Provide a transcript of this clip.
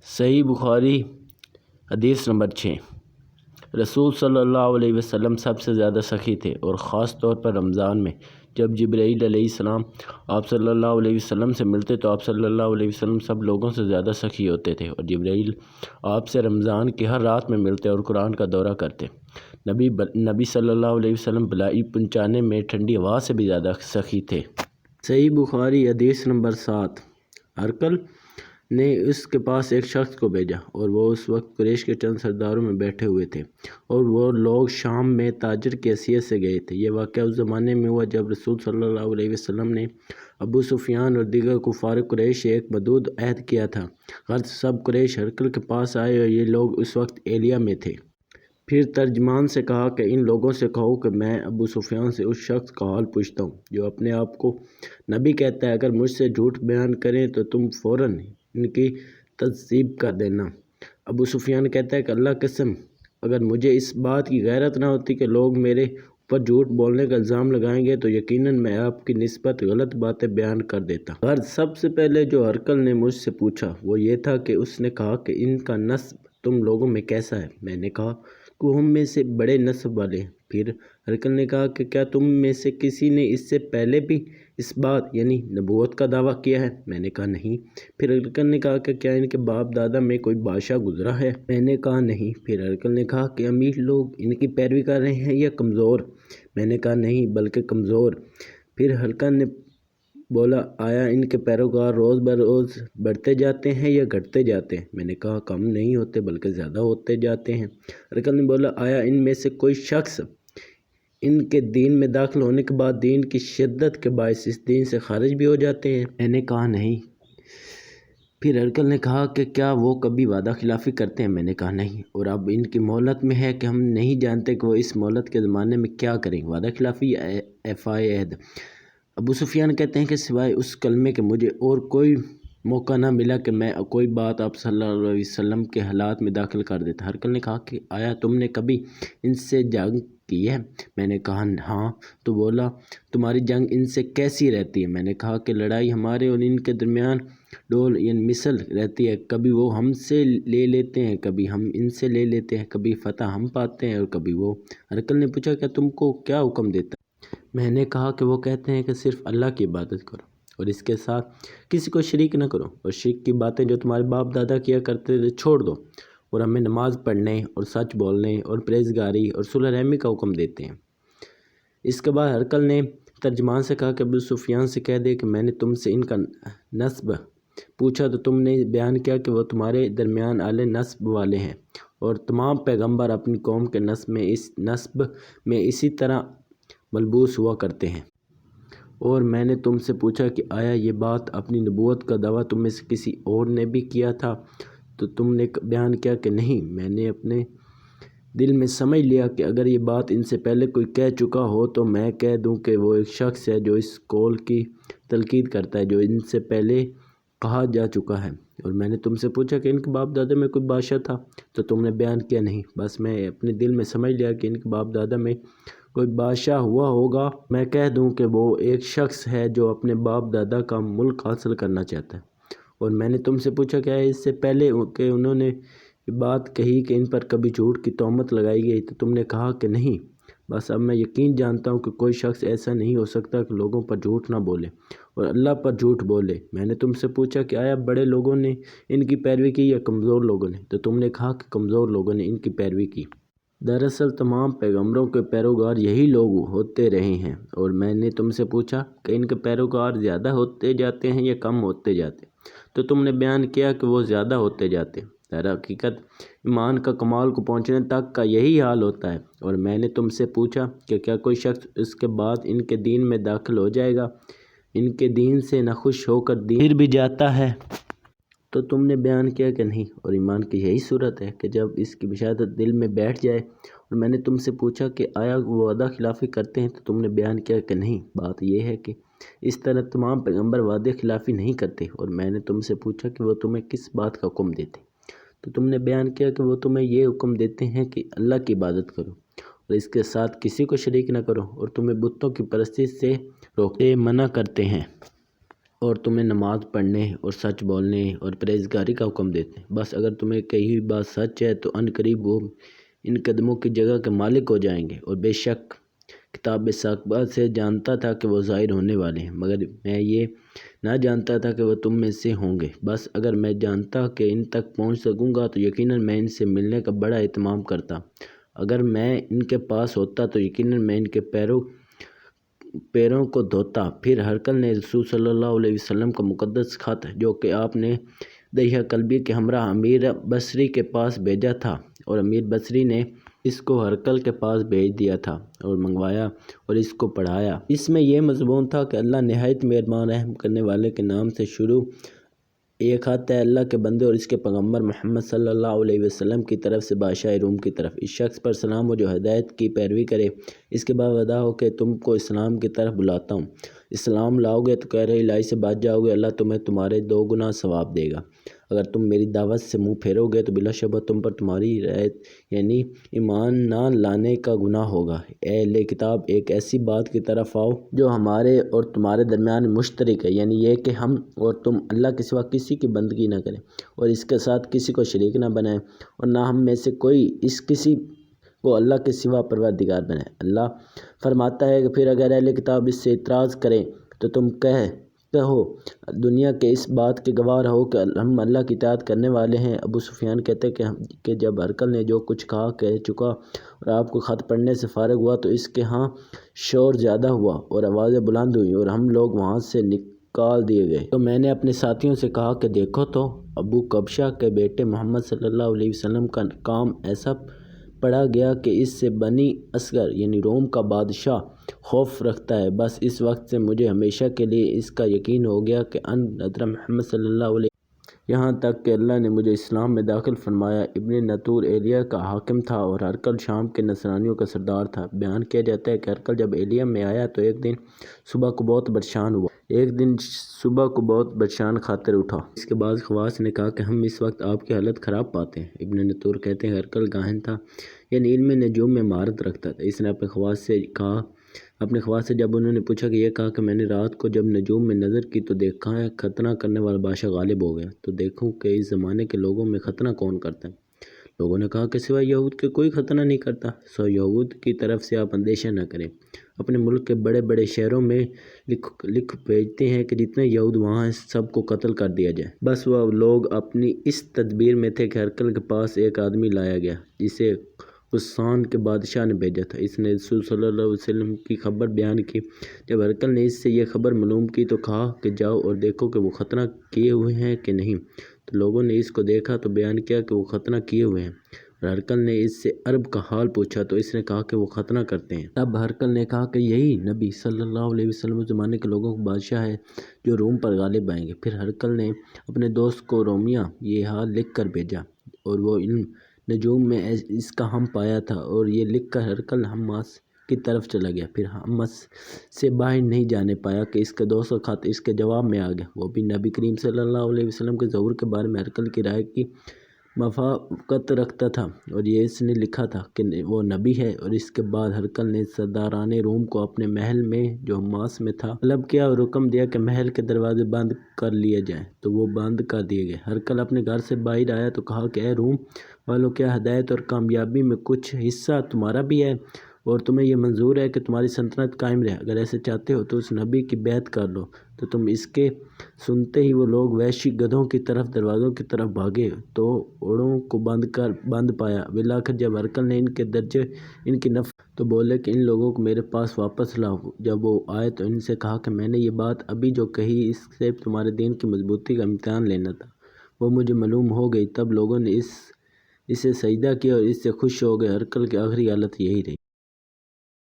صحیح بخاری حدیث نمبر 6۔ رسول صلی اللہ علیہ وسلم سب سے زیادہ سخی تھے، اور خاص طور پر رمضان میں جب جبرائیل علیہ السلام آپ صلی اللہ علیہ وسلم سے ملتے تو آپ صلی اللہ علیہ وسلم سب لوگوں سے زیادہ سخی ہوتے تھے، اور جبرائیل آپ سے رمضان کی ہر رات میں ملتے اور قرآن کا دورہ کرتے۔ نبی صلی اللہ علیہ وسلم بلائی پہنچانے میں ٹھنڈی ہوا سے بھی زیادہ سخی تھے۔ صحیح بخاری حدیث نمبر 7۔ ہرقل نے اس کے پاس ایک شخص کو بھیجا، اور وہ اس وقت قریش کے چند سرداروں میں بیٹھے ہوئے تھے، اور وہ لوگ شام میں تاجر کی حیثیت سے گئے تھے۔ یہ واقعہ اس زمانے میں ہوا جب رسول صلی اللہ علیہ وسلم نے ابو سفیان اور دیگر کفار قریش سے ایک مدعود عہد کیا تھا۔ غرض سب قریش ہرقل کے پاس آئے، اور یہ لوگ اس وقت ایلیا میں تھے۔ پھر ترجمان سے کہا کہ ان لوگوں سے کہو کہ میں ابو سفیان سے اس شخص کا حال پوچھتا ہوں جو اپنے آپ کو نبی کہتا ہے، اگر مجھ سے جھوٹ بیان کریں تو تم فوراً ان کی تصدیق کر دینا۔ ابو سفیان کہتا ہے کہ اللہ قسم، اگر مجھے اس بات کی غیرت نہ ہوتی کہ لوگ میرے اوپر جھوٹ بولنے کا الزام لگائیں گے تو یقیناً میں آپ کی نسبت غلط باتیں بیان کر دیتا۔ غرض سب سے پہلے جو ہرقل نے مجھ سے پوچھا وہ یہ تھا کہ اس نے کہا کہ ان کا نسب تم لوگوں میں کیسا ہے؟ میں نے کہا کہ ہم میں سے بڑے نسب والے ہیں۔ پھر ہرقل نے کہا کہ کیا تم میں سے کسی نے اس سے پہلے بھی اس بات یعنی نبوت کا دعویٰ کیا ہے؟ میں نے کہا نہیں۔ پھر ہرقل نے کہا کہ کیا ان کے باپ دادا میں کوئی بادشاہ گزرا ہے؟ میں نے کہا نہیں۔ پھر ہرقل نے کہا کہ امیر لوگ ان کی پیروی کر رہے ہیں یا کمزور؟ میں نے کہا نہیں بلکہ کمزور۔ پھر ہرقل نے بولا آیا ان کے پیروکار روز بروز بڑھتے جاتے ہیں یا گھٹتے جاتے ہیں؟ میں نے کہا کم نہیں ہوتے بلکہ زیادہ ہوتے جاتے ہیں۔ ہرقل نے بولا آیا ان میں سے کوئی شخص ان کے دین میں داخل ہونے کے بعد دین کی شدت کے باعث اس دین سے خارج بھی ہو جاتے ہیں؟ میں نے کہا نہیں۔ پھر ہرقل نے کہا کہ کیا وہ کبھی وعدہ خلافی کرتے ہیں؟ میں نے کہا نہیں، اور اب ان کی مہلت میں ہے کہ ہم نہیں جانتے کہ وہ اس مہلت کے زمانے میں کیا کریں، وعدہ خلافی یا ایفائے عہد۔ ابو سفیان کہتے ہیں کہ سوائے اس کلمے کے مجھے اور کوئی موقع نہ ملا کہ میں کوئی بات آپ صلی اللہ علیہ وسلم کے حالات میں داخل کر دیتا۔ ہرقل نے کہا کہ آیا تم نے کبھی ان سے جنگ کی ہے؟ میں نے کہا ہاں۔ تو بولا تمہاری جنگ ان سے کیسی رہتی ہے؟ میں نے کہا کہ لڑائی ہمارے اور ان کے درمیان ڈول یعنی مثل رہتی ہے، کبھی وہ ہم سے لے لیتے ہیں، کبھی ہم ان سے لے لیتے ہیں، کبھی فتح ہم پاتے ہیں اور کبھی وہ۔ ہرقل نے پوچھا کہ تم کو کیا حکم دیتا ہے؟ میں نے کہا کہ وہ کہتے ہیں کہ صرف اللہ کی عبادت کرو اور اس کے ساتھ کسی کو شریک نہ کرو، اور شرک کی باتیں جو تمہارے باپ دادا کیا کرتے تھے چھوڑ دو، اور ہمیں نماز پڑھنے اور سچ بولنے اور پرہیزگاری اور صلح رحمی کا حکم دیتے ہیں۔ اس کے بعد ہرقل نے ترجمان سے کہا کہ ابو سفیان سے کہہ دے کہ میں نے تم سے ان کا نسب پوچھا تو تم نے بیان کیا کہ وہ تمہارے درمیان اعلی نسب والے ہیں، اور تمام پیغمبر اپنی قوم کے نسب میں اسی طرح ملبوس ہوا کرتے ہیں۔ اور میں نے تم سے پوچھا کہ آیا یہ بات اپنی نبوت کا دعویٰ تم میں سے کسی اور نے بھی کیا تھا؟ تو تم نے بیان کیا کہ نہیں۔ میں نے اپنے دل میں سمجھ لیا کہ اگر یہ بات ان سے پہلے کوئی کہہ چکا ہو تو میں کہہ دوں کہ وہ ایک شخص ہے جو اس قول کی تلقین کرتا ہے جو ان سے پہلے کہا جا چکا ہے۔ اور میں نے تم سے پوچھا کہ ان کے باپ دادا میں کوئی بادشاہ تھا؟ تو تم نے بیان کیا نہیں۔ بس میں اپنے دل میں سمجھ لیا کہ ان کے باپ دادا میں کوئی بادشاہ ہوا ہوگا، میں کہہ دوں کہ وہ ایک شخص ہے جو اپنے باپ دادا کا ملک حاصل کرنا چاہتا ہے۔ اور میں نے تم سے پوچھا کہ اس سے پہلے کہ انہوں نے یہ بات کہی کہ ان پر کبھی جھوٹ کی تہمت لگائی گئی تو تم نے کہا کہ نہیں۔ بس اب میں یقین جانتا ہوں کہ کوئی شخص ایسا نہیں ہو سکتا کہ لوگوں پر جھوٹ نہ بولے اور اللہ پر جھوٹ بولے۔ میں نے تم سے پوچھا کہ آیا بڑے لوگوں نے ان کی پیروی کی یا کمزور لوگوں نے؟ تو تم نے کہا کہ کمزور لوگوں نے ان کی پیروی کی۔ دراصل تمام پیغمبروں کے پیروکار یہی لوگ ہوتے رہے ہیں، اور میں نے تم سے پوچھا کہ ان کے پیروکار زیادہ ہوتے جاتے ہیں یا کم ہوتے جاتے ہیں؟ تو تم نے بیان کیا کہ وہ زیادہ ہوتے جاتے ہیں۔ در حقیقت ایمان کا کمال کو پہنچنے تک کا یہی حال ہوتا ہے۔ اور میں نے تم سے پوچھا کہ کیا کوئی شخص اس کے بعد ان کے دین میں داخل ہو جائے گا، ان کے دین سے ناخوش ہو کر دین پھر بھی جاتا ہے؟ تو تم نے بیان کیا کہ نہیں۔ اور ایمان کی یہی صورت ہے کہ جب اس کی بشارت دل میں بیٹھ جائے۔ اور میں نے تم سے پوچھا کہ آیا وہ وعدہ خلافی کرتے ہیں؟ تو تم نے بیان کیا کہ نہیں۔ بات یہ ہے کہ اس طرح تمام پیغمبر وعدہ خلافی نہیں کرتے۔ اور میں نے تم سے پوچھا کہ وہ تمہیں کس بات کا حکم دیتے؟ تو تم نے بیان کیا کہ وہ تمہیں یہ حکم دیتے ہیں کہ اللہ کی عبادت کرو اور اس کے ساتھ کسی کو شریک نہ کرو، اور تمہیں بتوں کی پرستش سے روکتے منع کرتے ہیں۔ اور تمہیں نماز پڑھنے اور سچ بولنے اور پرہیزگاری کا حکم دیتے ہیں۔ بس اگر تمہیں کہی ہوئی بات سچ ہے تو ان قریب وہ ان قدموں کی جگہ کے مالک ہو جائیں گے۔ اور بے شک کتاب سابقہ سے جانتا تھا کہ وہ ظاہر ہونے والے ہیں، مگر میں یہ نہ جانتا تھا کہ وہ تم میں سے ہوں گے۔ بس اگر میں جانتا کہ ان تک پہنچ سکوں گا تو یقیناً میں ان سے ملنے کا بڑا اہتمام کرتا۔ اگر میں ان کے پاس ہوتا تو یقیناً میں ان کے پیروں کو دھوتا۔ پھر ہرقل نے رسول صلی اللہ علیہ وسلم کا مقدس خط جو کہ آپ نے دہیہ قلبی کے ہمراہ امیر بصری کے پاس بھیجا تھا، اور امیر بصری نے اس کو ہرقل کے پاس بھیج دیا تھا اور منگوایا اور اس کو پڑھایا۔ اس میں یہ مضمون تھا کہ اللہ نہایت مہربان رحم کرنے والے کے نام سے شروع۔ یہ خط ہے اللہ کے بندے اور اس کے پیغمبر محمد صلی اللہ علیہ وسلم کی طرف سے بادشاہ روم کی طرف۔ اس شخص پر سلام ہو جو ہدایت کی پیروی کرے، اس کے بعد وعدہ ہو کہ تم کو اسلام کی طرف بلاتا ہوں۔ اسلام لاؤ گے تو کہر الہی سے بچ جاؤ گے، اللہ تمہیں تمہارے 2 گنا ثواب دے گا۔ اگر تم میری دعوت سے منہ پھیرو گے تو بلا شبہ تم پر تمہاری رعایت یعنی ایمان نہ لانے کا گناہ ہوگا۔ اے اہل کتاب، ایک ایسی بات کی طرف آؤ جو ہمارے اور تمہارے درمیان مشترک ہے، یعنی یہ کہ ہم اور تم اللہ کے سوا کسی کی بندگی نہ کریں اور اس کے ساتھ کسی کو شریک نہ بنائیں، اور نہ ہم میں سے کوئی اس کسی کو اللہ کے سوا پروردگار بنائے۔ اللہ فرماتا ہے کہ پھر اگر اہل کتاب اس سے اعتراض کریں تو تم کہو دنیا کے اس بات کے گواہ رہو کہ ہم اللہ کی اطاعت کرنے والے ہیں۔ ابو سفیان کہتے ہیں کہ جب ہرقل نے جو کچھ کہا کہہ چکا اور آپ کو خط پڑھنے سے فارغ ہوا تو اس کے ہاں شور زیادہ ہوا اور آوازیں بلند ہوئیں اور ہم لوگ وہاں سے نکال دیے گئے۔ تو میں نے اپنے ساتھیوں سے کہا کہ دیکھو تو ابو قبشہ کے بیٹے محمد صلی اللہ علیہ وسلم کا کام ایسا پڑا گیا کہ اس سے بنی اصغر یعنی روم کا بادشاہ خوف رکھتا ہے۔ بس اس وقت سے مجھے ہمیشہ کے لیے اس کا یقین ہو گیا کہ ان حضرت محمد صلی اللہ علیہ یہاں تک کہ اللہ نے مجھے اسلام میں داخل فرمایا۔ ابن نطور ایلیا کا حاکم تھا اور ہرقل شام کے نصرانیوں کا سردار تھا۔ بیان کیا جاتا ہے کہ ہرقل جب ایلیا میں آیا تو ایک دن صبح کو بہت پریشان خاطر اٹھا۔ اس کے بعد خواص نے کہا کہ ہم اس وقت آپ کی حالت خراب پاتے ہیں۔ ابن نطور کہتے ہیں ہرقل گاہن تھا، یعنی علم نجوم میں مہارت رکھتا تھا۔ اس نے اپنے خواص سے جب انہوں نے پوچھا کہ یہ کہا کہ میں نے رات کو جب نجوم میں نظر کی تو دیکھا ہے ختنہ کرنے والا بادشاہ غالب ہو گیا، تو دیکھوں کہ اس زمانے کے لوگوں میں ختنہ کون کرتا ہے۔ لوگوں نے کہا کہ سوائے یہود کے کوئی ختنہ نہیں کرتا۔ سو یہود کی طرف سے آپ اندیشہ نہ کریں، اپنے ملک کے بڑے بڑے شہروں میں لکھ بھیجتے ہیں کہ جتنے یہود وہاں ہیں سب کو قتل کر دیا جائے۔ بس وہ لوگ اپنی اس تدبیر میں تھے کہ ہرقل کے پاس ایک آدمی لایا گیا جسے غسان کے بادشاہ نے بھیجا تھا۔ اس نے رسول صلی اللہ علیہ وسلم کی خبر بیان کی۔ جب ہرقل نے اس سے یہ خبر معلوم کی تو کہا کہ جاؤ اور دیکھو کہ وہ ختنہ کیے ہوئے ہیں کہ نہیں۔ تو لوگوں نے اس کو دیکھا تو بیان کیا کہ وہ ختنہ کیے ہوئے ہیں، اور ہرقل نے اس سے عرب کا حال پوچھا تو اس نے کہا کہ وہ ختنہ کرتے ہیں۔ تب ہرقل نے کہا کہ یہی نبی صلی اللہ علیہ وسلم زمانے کے لوگوں کا بادشاہ ہے جو روم پر غالب آئیں گے۔ پھر ہرقل نے اپنے دوست کو رومیہ یہ حال لکھ کر بھیجا، اور وہ علم نجوم میں اس کا ہم پایا تھا، اور یہ لکھ کر ہرقل حماس کی طرف چلا گیا۔ پھر حماس سے باہر نہیں جانے پایا کہ اس کے دوست کا خط اس کے جواب میں آ گیا۔ وہ بھی نبی کریم صلی اللہ علیہ وسلم کے ظہور کے بارے میں ہرقل کی رائے کی موافقت رکھتا تھا، اور یہ اس نے لکھا تھا کہ وہ نبی ہے۔ اور اس کے بعد ہرقل نے سرداران روم کو اپنے محل میں جو حماس میں تھا طلب کیا اور حکم دیا کہ محل کے دروازے بند کر لیے جائیں، تو وہ بند کر دیے گئے۔ ہرقل اپنے گھر سے باہر آیا تو کہا کہ اے روم والوں، کیا ہدایت اور کامیابی میں کچھ حصہ تمہارا بھی ہے، اور تمہیں یہ منظور ہے کہ تمہاری سلطنت قائم رہے؟ اگر ایسے چاہتے ہو تو اس نبی کی بیعت کر لو۔ تو تم اس کے سنتے ہی وہ لوگ وحشی گدھوں کی طرف دروازوں کی طرف بھاگے تو اوڑوں کو بند پایا۔ بالآخر جب ہرقل نے ان کے درجے ان کی تو بولے کہ ان لوگوں کو میرے پاس واپس لاؤ۔ جب وہ آئے تو ان سے کہا کہ میں نے یہ بات ابھی جو کہی اس سے تمہارے دین کی مضبوطی کا امتحان لینا تھا، وہ مجھے معلوم ہو گئی۔ تب لوگوں نے اسے سجدہ کیا اور اس سے خوش ہو گئے۔ ہرقل کی آخری حالت یہی رہی۔